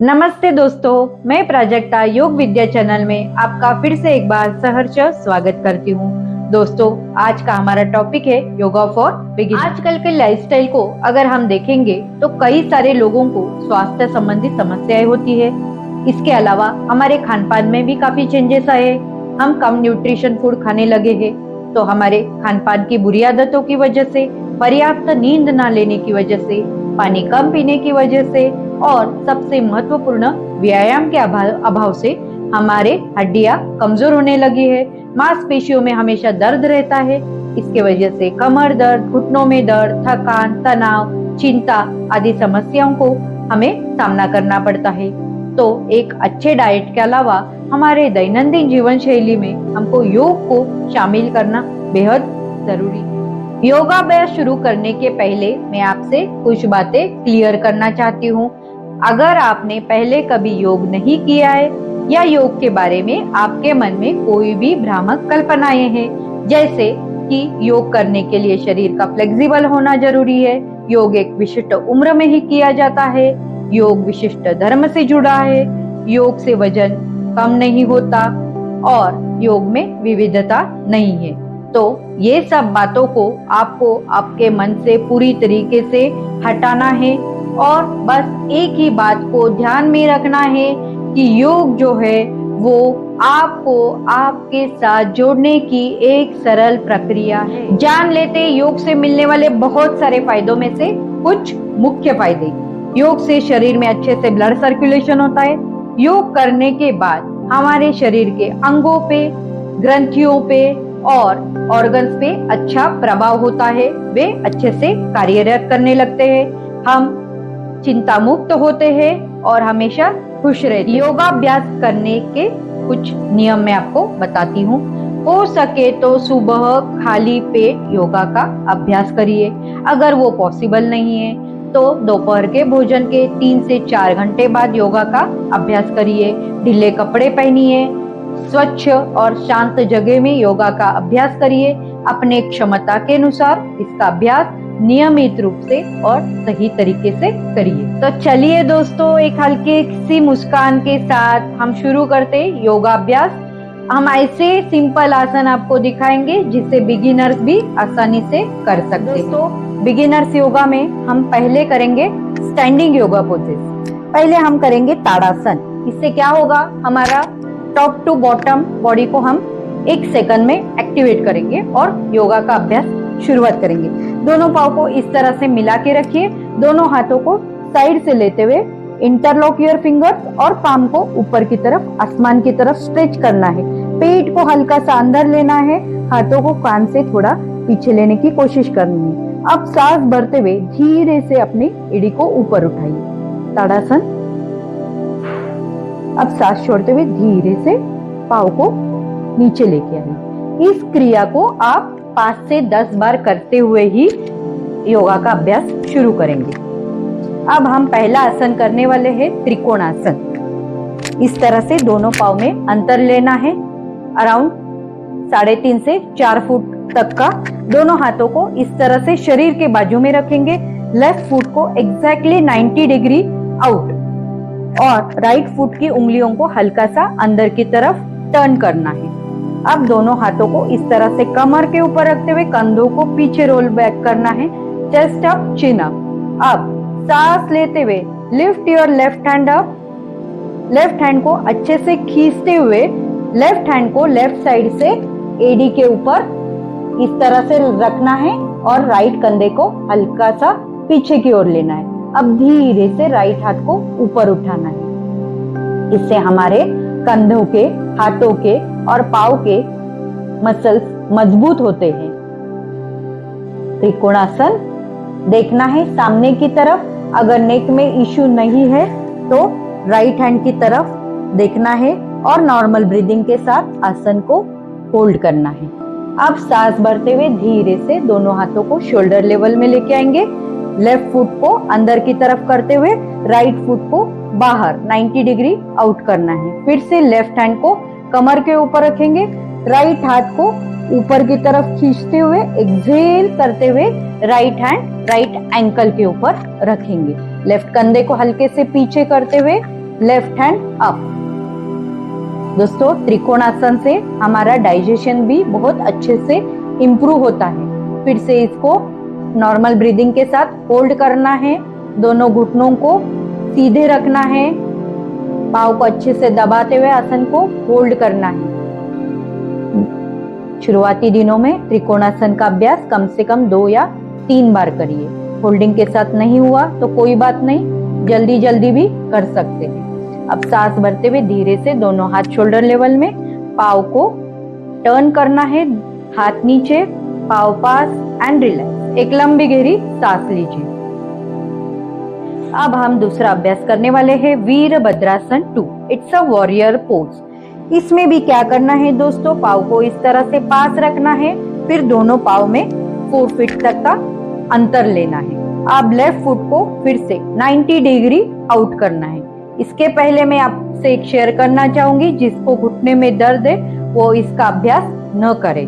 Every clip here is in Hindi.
नमस्ते दोस्तों, मैं प्राजक्ता योग विद्या चैनल में आपका फिर से एक बार सहर्ष स्वागत करती हूँ। दोस्तों, आज का हमारा टॉपिक है योगा फॉर बिगिनर। आजकल के लाइफस्टाइल को अगर हम देखेंगे तो कई सारे लोगों को स्वास्थ्य संबंधी समस्याएं होती है। इसके अलावा हमारे खान पान में भी काफी चेंजेस आए। हम कम न्यूट्रिशन फूड खाने लगे हैं, तो हमारे खान पान की बुरी आदतों की वजह से, पर्याप्त नींद ना लेने की वजह से, पानी कम पीने की वजह से और सबसे महत्वपूर्ण व्यायाम के अभाव से हमारे हड्डियां कमजोर होने लगी है। मांसपेशियों में हमेशा दर्द रहता है। इसके वजह से कमर दर्द, घुटनों में दर्द, थकान, तनाव, चिंता आदि समस्याओं को हमें सामना करना पड़ता है। तो एक अच्छे डाइट के अलावा हमारे दैनंदिन जीवन शैली में हमको योग को शामिल करना बेहद जरूरी है। योगाभ्यास शुरू करने के पहले मैं आपसे कुछ बातें क्लियर करना चाहती हूँ। अगर आपने पहले कभी योग नहीं किया है या योग के बारे में आपके मन में कोई भी भ्रामक कल्पनाएं हैं, जैसे कि योग करने के लिए शरीर का फ्लेक्सिबल होना जरूरी है, योग एक विशिष्ट उम्र में ही किया जाता है, योग विशिष्ट धर्म से जुड़ा है, योग से वजन कम नहीं होता और योग में विविधता नहीं है, तो ये सब बातों को आपको आपके मन से पूरी तरीके से हटाना है और बस एक ही बात को ध्यान में रखना है कि योग जो है वो आपको आपके साथ जोड़ने की एक सरल प्रक्रिया है। जान लेते योग से मिलने वाले बहुत सारे फायदों में से कुछ मुख्य फायदे। योग से शरीर में अच्छे से ब्लड सर्कुलेशन होता है। योग करने के बाद हमारे शरीर के अंगों पे, ग्रंथियों पे और ऑर्गन्स पे अच्छा प्रभाव होता है। वे अच्छे से कार्यरत करने लगते हैं। हम चिंता मुक्त होते हैं और हमेशा खुश रहते हैं। योगाभ्यास करने के कुछ नियम मैं आपको बताती हूँ। हो सके तो सुबह खाली पेट योगा का अभ्यास करिए। अगर वो पॉसिबल नहीं है तो दोपहर के भोजन के 3 से 4 घंटे बाद योगा का अभ्यास करिए। ढीले कपड़े पहनिए, स्वच्छ और शांत जगह में योगा का अभ्यास करिए। अपने क्षमता के अनुसार इसका अभ्यास नियमित रूप से और सही तरीके से करिए। तो चलिए दोस्तों, एक हल्की सी मुस्कान के साथ हम शुरू करते योगाभ्यास। हम ऐसे सिंपल आसन आपको दिखाएंगे जिससे बिगिनर्स भी आसानी से कर सकते हैं। दोस्तों, बिगिनर्स योगा में हम पहले करेंगे स्टैंडिंग योगा पोजेस। पहले हम करेंगे ताड़ासन। इससे क्या होगा, हमारा टॉप टू बॉटम बॉडी को हम 1 सेकंड में एक्टिवेट करेंगे और योगा का अभ्यास शुरुआत करेंगे। दोनों पाँव को इस तरह से मिला के रखिए। दोनों हाथों को साइड से लेते हुए इंटरलॉक योर फिंगर्स और पाम को ऊपर की तरफ, आसमान की तरफ स्ट्रेच करना है। पेट को हल्का सा अंदर लेना है। हाथों को कान से थोड़ा पीछे लेने की कोशिश करनी है। अब सांस भरते हुए धीरे से अपनी एड़ी को ऊपर उठाइए, ताड़ासन। अब सांस छोड़ते हुए धीरे से पाँव को नीचे लेके आइए। इस क्रिया को आप 5 से 10 बार करते हुए ही योगा का अभ्यास शुरू करेंगे। अब हम पहला आसन करने वाले हैं त्रिकोणासन। इस तरह से दोनों पाँव में अंतर लेना है, अराउंड 3.5 से 4 फुट तक का। दोनों हाथों को इस तरह से शरीर के बाजू में रखेंगे। लेफ्ट फुट को एग्जैक्टली 90 डिग्री आउट और राइट फुट की उंगलियों को हल्का सा अंदर की तरफ टर्न करना है। अब दोनों हाथों को इस तरह से कमर के ऊपर रखते हुए कंधों को पीछे रोल बैक करना है। चेस्ट अप, चिन अप। अब सांस लेते हुए lift your left hand up. Left hand को अच्छे से खींचते हुए लेफ्ट हैंड को लेफ्ट साइड से एडी के ऊपर इस तरह से रखना है और राइट कंधे को हल्का सा पीछे की ओर लेना है। अब धीरे से राइट हाथ को ऊपर उठाना है। इससे हमारे कंधों के, हाथों के और पाँव के मसल्स मजबूत होते हैं। त्रिकोणासन देखना है सामने की तरफ। अगर नेक में इश्यू नहीं है तो राइट हैंड की तरफ देखना है और नॉर्मल ब्रीदिंग के साथ आसन को होल्ड करना है। अब सांस भरते हुए धीरे से दोनों हाथों को शोल्डर लेवल में लेके आएंगे। लेफ्ट फुट को अंदर की तरफ करते हुए राइट फुट को बाहर 90 डिग्री आउट करना है। फिर से लेफ्ट हैंड को कमर के ऊपर रखेंगे। राइट हाथ को ऊपर की तरफ खींचते हुए एक्सहेल करते हुए राइट हैंड राइट एंकल के ऊपर रखेंगे। लेफ्ट कंधे को हल्के से पीछे करते हुए लेफ्ट हैंड अप। दोस्तों, त्रिकोणासन से हमारा डाइजेशन भी बहुत अच्छे से इम्प्रूव होता है। फिर से इसको नॉर्मल ब्रीदिंग के साथ होल्ड करना है। दोनों घुटनों को सीधे रखना है। पाँव को अच्छे से दबाते हुए आसन को होल्ड करना है। शुरुआती दिनों में त्रिकोणासन का अभ्यास कम से कम 2 या 3 बार करिए। होल्डिंग के साथ नहीं हुआ तो कोई बात नहीं, जल्दी जल्दी भी कर सकते हैं। अब सांस भरते हुए धीरे से दोनों हाथ शोल्डर लेवल में, पाँव को टर्न करना है, हाथ नीचे, पाँव पास एंड रिलैक्स। एक लंबी गहरी सांस लीजिए। अब हम दूसरा अभ्यास करने वाले हैं Virabhadrasana 2। It's a warrior pose. इसमें भी क्या करना है दोस्तों, पाँव को इस तरह से पास रखना है, फिर दोनों पाँव में 4 फीट तक का अंतर लेना है। अब लेफ्ट फुट को फिर से 90 डिग्री आउट करना है। इसके पहले मैं आपसे एक शेयर करना चाहूंगी, जिसको घुटने में दर्द है वो इसका अभ्यास न करे।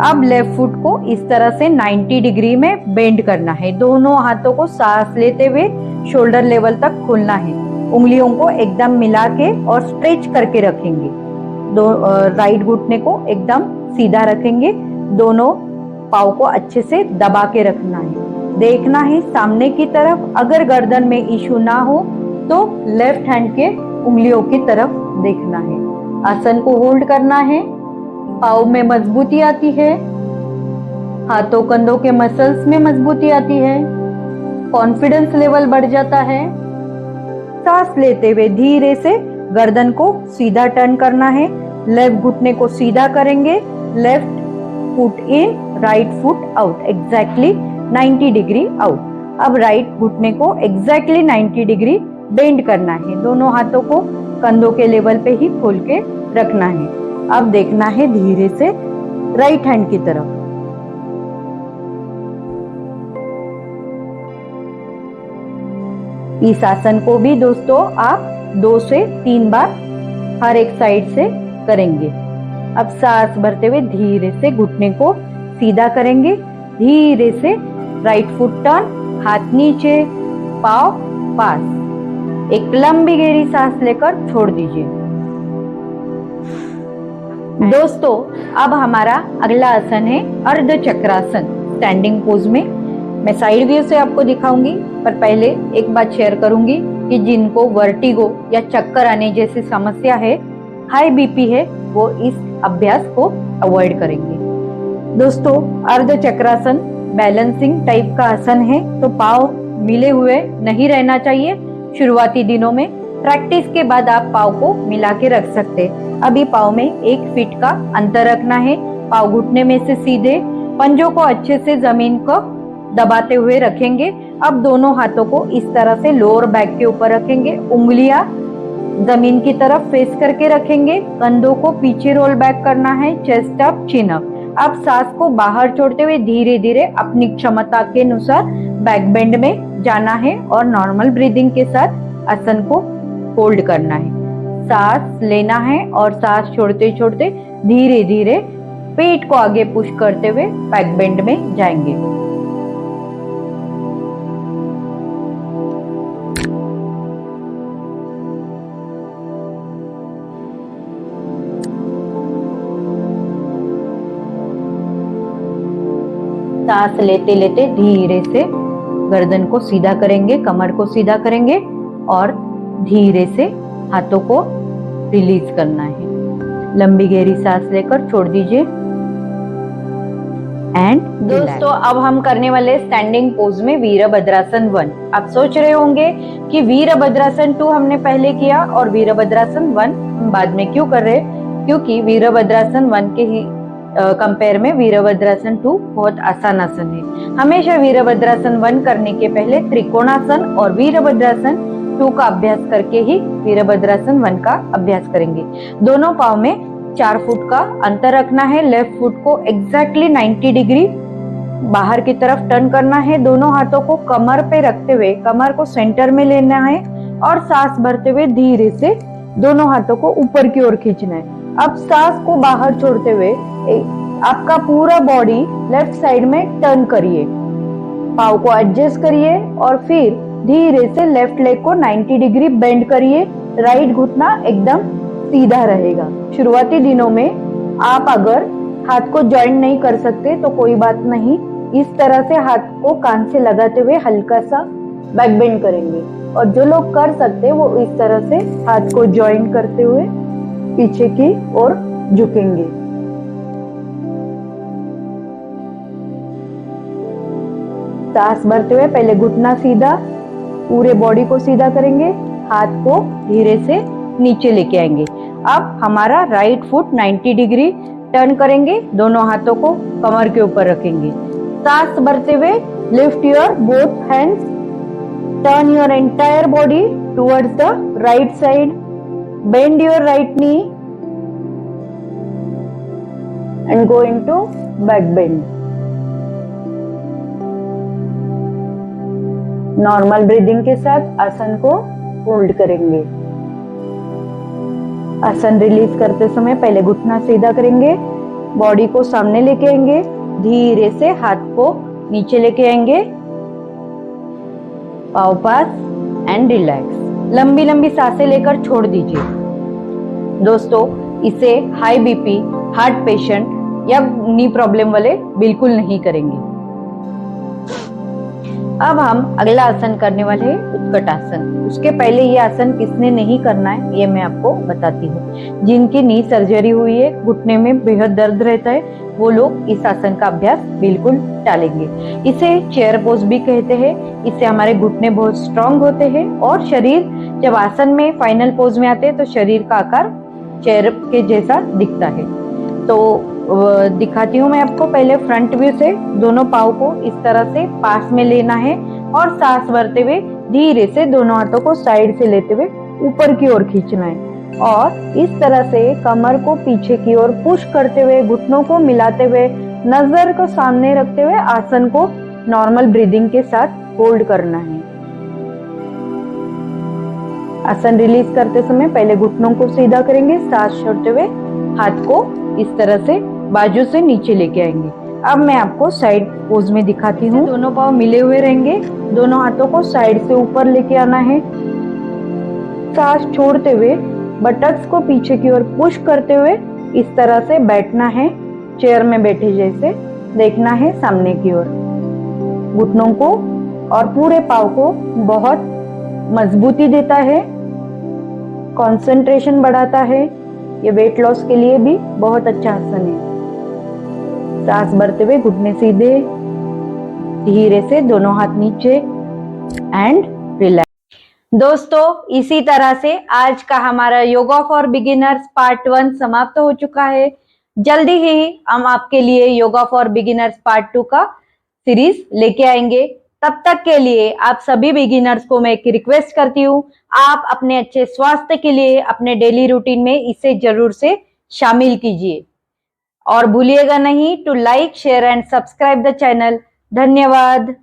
अब लेफ्ट फुट को इस तरह से 90 डिग्री में बेंड करना है। दोनों हाथों को सांस लेते हुए शोल्डर लेवल तक खोलना है। उंगलियों को एकदम मिला के और स्ट्रेच करके रखेंगे। राइट घुटने को एकदम सीधा रखेंगे। दोनों पाँव को अच्छे से दबा के रखना है। देखना है सामने की तरफ। अगर गर्दन में इश्यू ना हो तो लेफ्ट हैंड के उंगलियों की तरफ देखना है। आसन को होल्ड करना है। पाँव में मजबूती आती है, हाथों कंधों के मसल्स में मजबूती आती है, कॉन्फिडेंस लेवल बढ़ जाता है। सांस लेते हुए धीरे से गर्दन को सीधा टर्न करना है। लेफ्ट घुटने को सीधा करेंगे। Left foot in, right foot out, exactly 90 degree out. अब राइट घुटने को एग्जैक्टली 90 डिग्री बेंड करना है। दोनों हाथों को कंधों के लेवल पे ही खोल के रखना है। अब देखना है धीरे से राइट हैंड की तरफ। इस आसन को भी दोस्तों आप 2 से 3 बार हर एक साइड से करेंगे। अब सांस भरते हुए धीरे से घुटने को सीधा करेंगे। धीरे से राइट फुट टर्न, हाथ नीचे, पाँव पास। एक लंबी गहरी सांस लेकर छोड़ दीजिए। दोस्तों, अब हमारा अगला आसन है अर्ध चक्रासन, स्टैंडिंग पोज में। मैं साइड व्यू से आपको दिखाऊंगी, पर पहले एक बात शेयर करूंगी कि जिनको वर्टिगो या चक्कर आने जैसी समस्या है, हाई बीपी है, वो इस अभ्यास को अवॉइड करेंगे। दोस्तों, अर्ध चक्रासन बैलेंसिंग टाइप का आसन है, तो पाँव मिले हुए नहीं रहना चाहिए। शुरुआती दिनों में प्रैक्टिस के बाद आप पाँव को मिला के रख सकते। अभी पाँव में 1 फीट का अंतर रखना है। पाँव घुटने में से सीधे, पंजों को अच्छे से जमीन को दबाते हुए रखेंगे। अब दोनों हाथों को इस तरह से लोअर बैक के ऊपर रखेंगे। उंगलियां जमीन की तरफ फेस करके रखेंगे। कंधों को पीछे रोल बैक करना है, चेस्ट अप, चिन अप। अब सांस को बाहर छोड़ते हुए धीरे धीरे अपनी क्षमता के अनुसार बैक बेंड में जाना है और नॉर्मल ब्रीदिंग के साथ आसन को होल्ड करना है। सांस लेना है और सांस छोड़ते छोड़ते धीरे धीरे पेट को आगे पुश करते हुए बैक बेंड में जाएंगे। सांस लेते लेते धीरे से गर्दन को सीधा करेंगे, कमर को सीधा करेंगे और धीरे से हाथों को रिलीज करना है। लंबी गहरी सांस लेकर छोड़ दीजिए। एंड दोस्तों, अब हम करने वाले स्टैंडिंग पोज में वीरभद्रासन 1। आप सोच रहे होंगे कि वीरभद्रासन 2 हमने पहले किया और वीरभद्रासन 1 हम बाद में क्यों कर रहे हैं? क्योंकि वीरभद्रासन 1 के ही कंपेयर में वीरभद्रासन 2 बहुत आसान आसन है। हमेशा वीरभद्रासन 1 करने के पहले त्रिकोणासन और वीरभद्रासन 2 का अभ्यास करके ही वीरभद्रासन 1 का अभ्यास करेंगे। दोनों पाँव में 4 फुट का अंतर रखना है। लेफ्ट फुट को एग्जैक्टली 90 डिग्री बाहर की तरफ टर्न करना है। दोनों हाथों को कमर पे रखते हुए कमर को सेंटर में लेना है और सांस भरते हुए धीरे से दोनों हाथों को ऊपर की ओर खींचना है। अब सांस को बाहर छोड़ते हुए आपका पूरा बॉडी लेफ्ट साइड में टर्न करिए। पाँव को एडजस्ट करिए और फिर धीरे से लेफ्ट लेग को 90 डिग्री बेंड करिए। राइट घुटना एकदम सीधा रहेगा। शुरुआती दिनों में आप अगर हाथ को जॉइंट नहीं कर सकते तो कोई बात नहीं, इस तरह से हाथ को कान से लगाते हुए हल्का सा बैक बेंड करेंगे। और जो लोग कर सकते हैं वो इस तरह से हाथ को जॉइंट करते हुए पीछे की ओर झुकेंगे। सांस भरते हुए पहले घुटना सीधा, पूरे बॉडी को सीधा करेंगे, हाथ को धीरे से नीचे लेके आएंगे। अब हमारा राइट फुट 90 डिग्री टर्न करेंगे, दोनों हाथों को कमर के ऊपर रखेंगे। सांस भरते हुए lift your both hands, turn your entire body towards the right side, bend your right knee and go into back bend. Normal breathing के साथ आसन को होल्ड करेंगे। आसन रिलीज करते समय पहले घुटना सीधा करेंगे, बॉडी को सामने लेके आएंगे, धीरे से हाथ को नीचे लेके आएंगे, पाव पास एंड रिलैक्स। लंबी लंबी सांसें लेकर छोड़ दीजिए। दोस्तों, इसे हाई बीपी, हार्ट पेशेंट या नी प्रॉब्लम वाले बिल्कुल नहीं करेंगे। अब हम अगला आसन करने वाले हैं उत्कट आसन। उसके पहले ये आसन किसने नहीं करना है ये मैं आपको बताती हूँ। जिनकी नी सर्जरी हुई है, घुटने में बेहद दर्द रहता है, वो लोग इस आसन का अभ्यास बिल्कुल टालेंगे। इसे चेयर पोज भी कहते हैं। इससे हमारे घुटने बहुत स्ट्रांग होते हैं और शरीर जब आसन में फाइनल पोज में आते हैं तो शरीर का आकार चेयर के जैसा दिखता है। तो दिखाती हूँ मैं आपको। पहले फ्रंट व्यू से दोनों पाँव को इस तरह से पास में लेना है और सांस भरते हुए धीरे से दोनों हाथों को साइड से लेते हुए ऊपर की ओर खींचना है और इस तरह से कमर को पीछे की ओर पुश करते हुए, घुटनों को मिलाते हुए, नजर को सामने रखते हुए आसन को नॉर्मल ब्रीदिंग के साथ होल्ड करना है। आसन रिलीज करते समय पहले घुटनों को सीधा करेंगे, सांस छोड़ते हुए हाथ को इस तरह से बाजू से नीचे लेके आएंगे। अब मैं आपको साइड पोज में दिखाती हूँ। दोनों पाँव मिले हुए रहेंगे, दोनों हाथों को साइड से ऊपर लेके आना है, सांस छोड़ते हुए बटक्स को पीछे की ओर पुश करते हुए इस तरह से बैठना है, चेयर में बैठे जैसे देखना है सामने की ओर। घुटनों को और पूरे पाँव को बहुत मजबूती देता है, कंसंट्रेशन बढ़ाता है। ये वेट लॉस के लिए भी बहुत अच्छा आसन है। सांस भरते हुए घुटने सीधे, धीरे से दोनों हाथ नीचे एंड रिलैक्स। दोस्तों, इसी तरह से आज का हमारा योगा फॉर बिगिनर्स पार्ट 1 समाप्त हो चुका है। जल्दी ही हम आपके लिए योगा फॉर बिगिनर्स पार्ट 2 का सीरीज लेके आएंगे। तब तक के लिए आप सभी बिगिनर्स को मैं एक रिक्वेस्ट करती हूँ, आप अपने अच्छे स्वास्थ्य के लिए अपने डेली रूटीन में इसे जरूर से शामिल कीजिए और भूलिएगा नहीं to like, share and subscribe the channel. धन्यवाद।